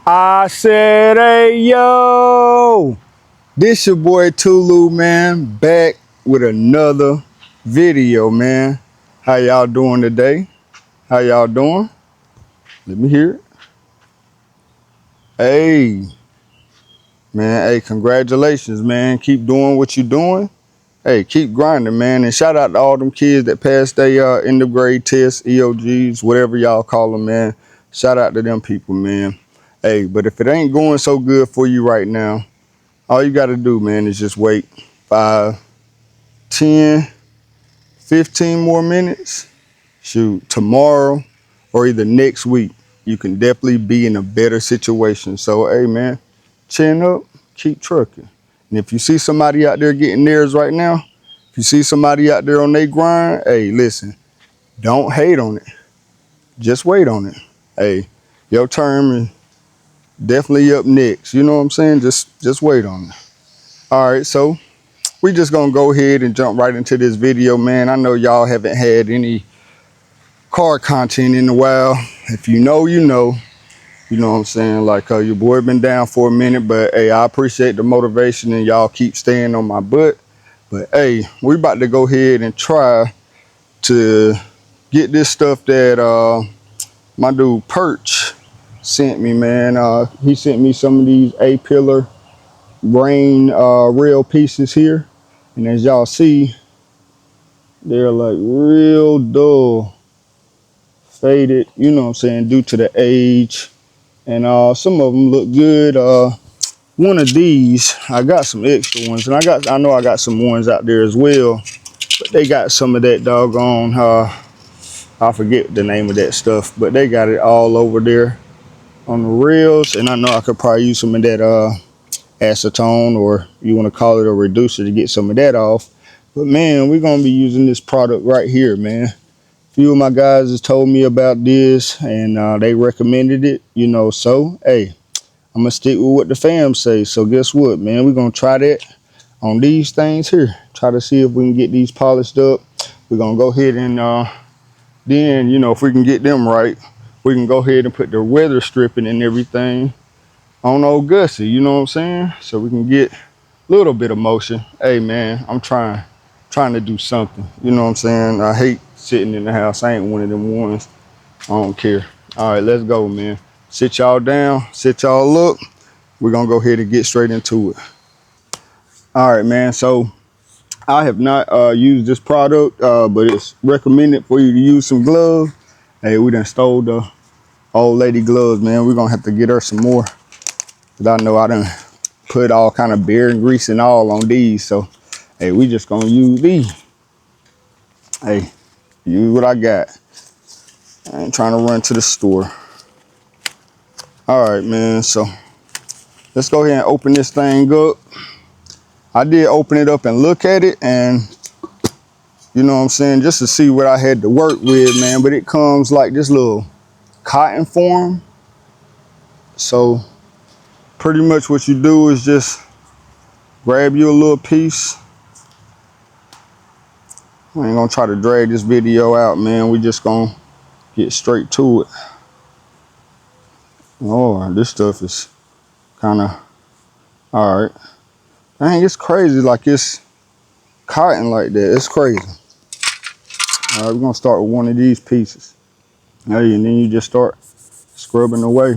I said, hey, yo, this your boy Tulu, man, back with another video, man. How y'all doing today? How y'all doing? Let me hear it. Hey, man, hey, congratulations, man. Keep doing what you're doing. Hey, keep grinding, man. And shout out to all them kids that passed their end of grade tests, EOGs, whatever y'all call them, man. Shout out to them people, man. Hey, but if it ain't going so good for you right now, all you got to do, man, is just wait 5, 10, 15 more minutes. Shoot, tomorrow or either next week, you can definitely be in a better situation. So, hey, man, chin up, keep trucking. And if you see somebody out there getting theirs right now, if you see somebody out there on their grind, hey, listen, don't hate on it. Just wait on it. Hey, your turn is definitely up next. You know what I'm saying? Just wait on it. All right, so we just gonna go ahead and jump right into this video, man. I know y'all haven't had any car content in a while. If you know, you know. You know what I'm saying? Like your boy been down for a minute, but hey, I appreciate the motivation and y'all keep staying on my butt. But hey, we about to go ahead and try to get this stuff that my dude Perch sent me, man. He sent me some of these A-pillar brain rail pieces here. And as y'all see, they're like real dull, faded, you know what I'm saying, due to the age. And some of them look good. One of these, I got some extra ones, and I know I got some ones out there as well, but they got some of that doggone, I forget the name of that stuff, but they got it all over there on the rails, and I know I could probably use some of that acetone, or you want to call it a reducer, to get some of that off. But man, we're gonna be using this product right here, man. A few of my guys has told me about this, and they recommended it, you know, so hey, I'm gonna stick with what the fam say. So guess what, man, we're gonna try that on these things here, try to see if we can get these polished up. We're gonna go ahead and then, you know, if we can get them right, we can go ahead and put the weather stripping and everything on old Gussie, you know what I'm saying? So we can get a little bit of motion. Hey man, I'm trying to do something, you know what I'm saying? I hate sitting in the house. I ain't one of them ones. I don't care. All right, let's go, man. Sit y'all down, sit y'all up. We're gonna go ahead and get straight into it. All right, man, so I have not used this product, but it's recommended for you to use some gloves. Hey, we done stole the old lady gloves, man. We're gonna have to get her some more, because I know I done put all kind of beer and grease and all on these. So, hey, we just gonna use these. Hey, use what I got. I ain't trying to run to the store. All right, man, so let's go ahead and open this thing up. I did open it up and look at it, and you know what I'm saying, just to see what I had to work with, man. But it comes like this little cotton form. So pretty much what you do is just grab you a little piece. I ain't gonna try to drag this video out, man. We just gonna get straight to it. Oh, this stuff is kind of, all right. Dang, it's crazy, like it's cotton like that. It's crazy. All right, we're gonna start with one of these pieces. Hey, and then you just start scrubbing away.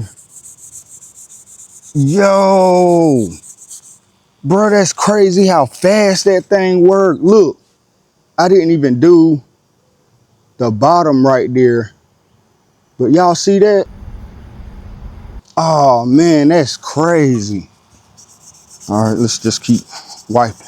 Yo, bro, that's crazy how fast that thing worked. Look, I didn't even do the bottom right there, but y'all see that? Oh man, that's crazy. All right, let's just keep wiping.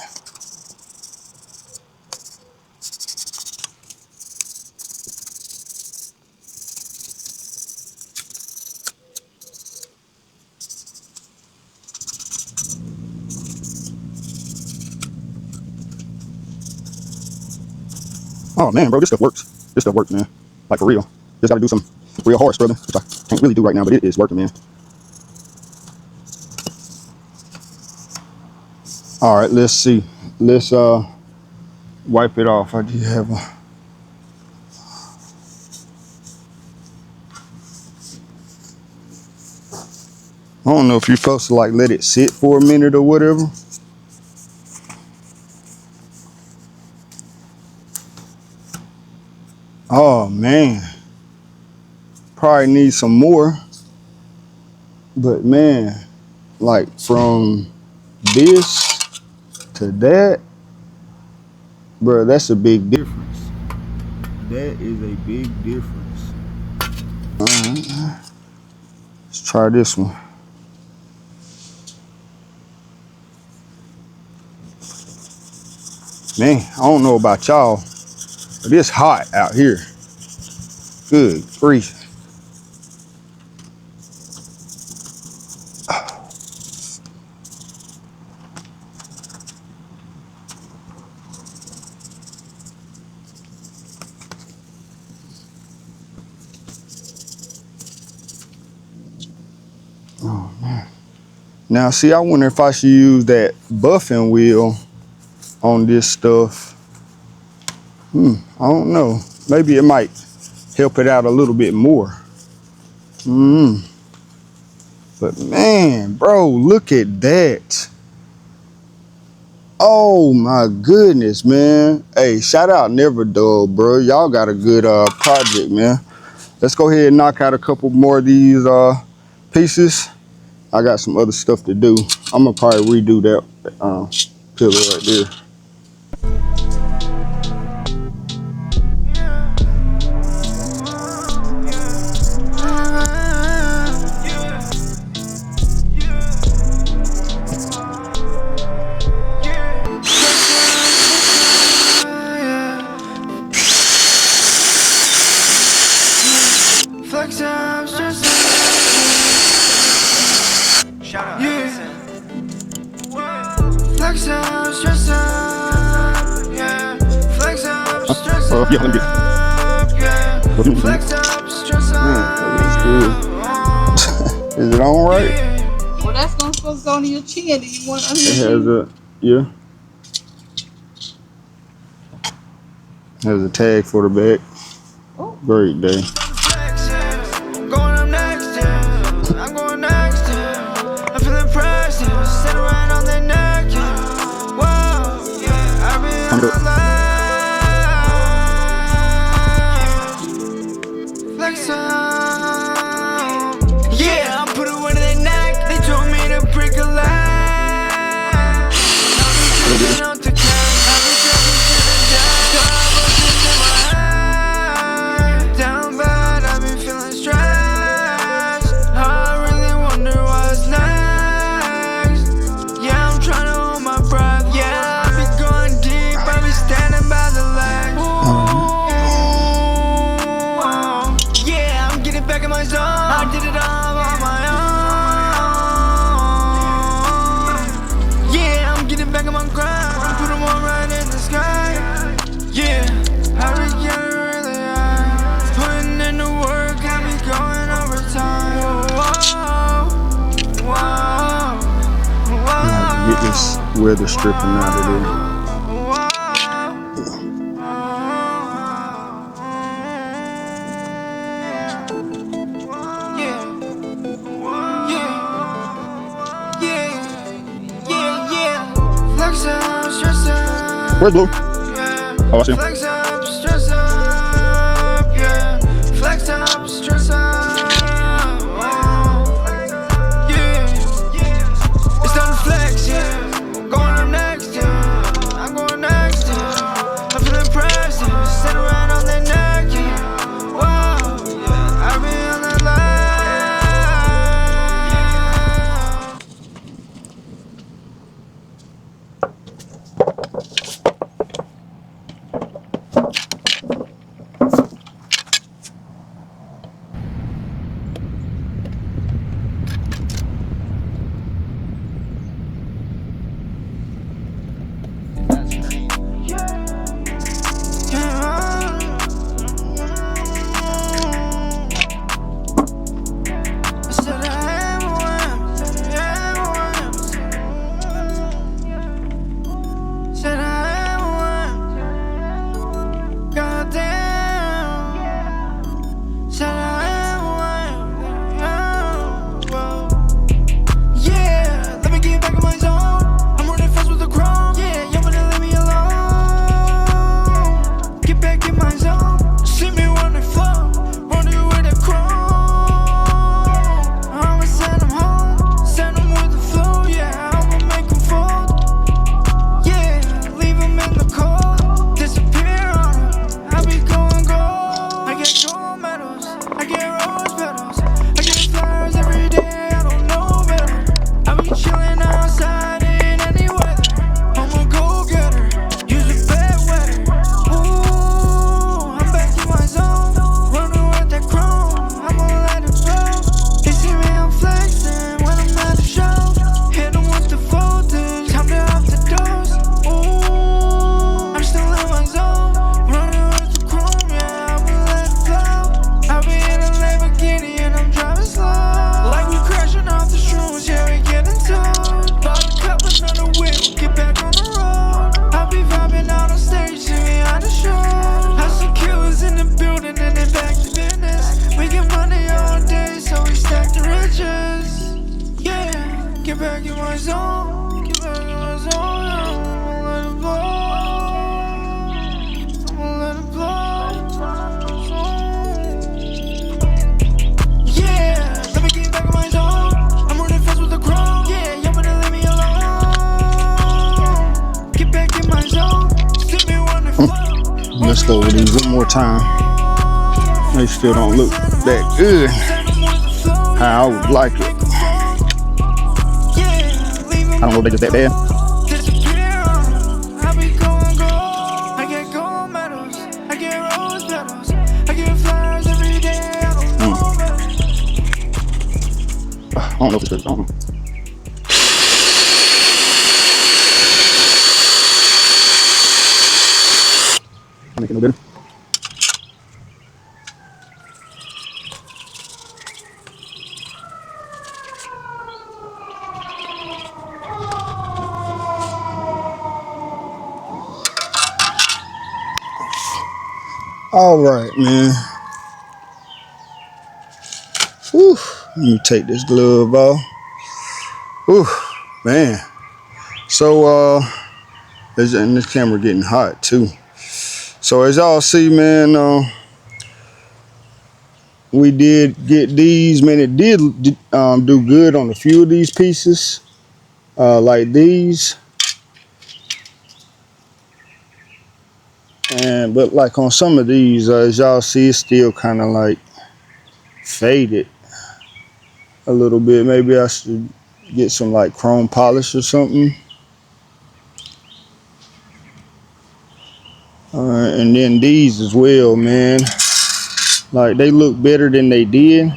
Oh man, bro, this stuff works. This stuff works, man. Like for real. Just gotta do some real hard scrubbing, which I can't really do right now, but it is working, man. All right, let's see. Let's wipe it off. I do have a. I don't know if you're supposed to like let it sit for a minute or whatever. Oh man, probably need some more. But man, like from this to that, bro, that's a big difference. That is a big difference. Alright, let's try this one. Man, I don't know about y'all, but it's hot out here. Good grief. Oh man. Now see, I wonder if I should use that buffing wheel on this stuff. I don't know. Maybe it might help it out a little bit more. But man, bro, look at that. Oh my goodness, man. Hey, shout out Nevr Dull, bro. Y'all got a good project, man. Let's go ahead and knock out a couple more of these pieces. I got some other stuff to do. I'm gonna probably redo that pillar right there. Yeah, let me get Is it on right? Well, that's supposed to go on your chin. Do you want it? It has a, yeah. Has a tag for the back. Oh. Great day. Get this weather stripping out of there. Where's Blue? Oh, I see him. let's go over these one more time. They still don't look that good. How I would like it. I don't know if they just that bad. I don't know if it's good. I don't know. Make it no better. All right, man. Whew. Let me take this glove off. Whew, man. So, and this camera getting hot too. So as y'all see, man, we did get these, man. It did do good on a few of these pieces, like these, but like on some of these, as y'all see, it's still kind of like faded a little bit. Maybe I should get some like chrome polish or something. And then these as well, man. Like they look better than they did.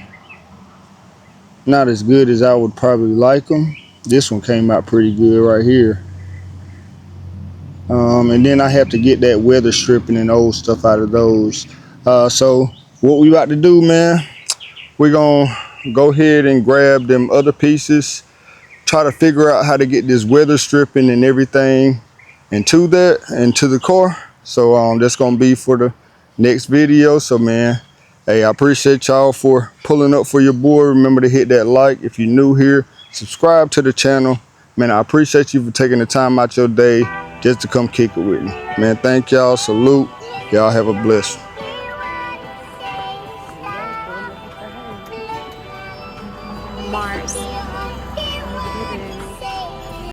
Not as good as I would probably like them. This one came out pretty good right here. And then I have to get that weather stripping and old stuff out of those. So what we about to do, man, we're gonna go ahead and grab them other pieces, try to figure out how to get this weather stripping and everything into the car. So that's gonna be for the next video. So man, hey, I appreciate y'all for pulling up for your boy. Remember to hit that like if you're new here, subscribe to the channel. Man, I appreciate you for taking the time out your day just to come kick it with me. Man, thank y'all. Salute. Y'all have a blessed one. Mars.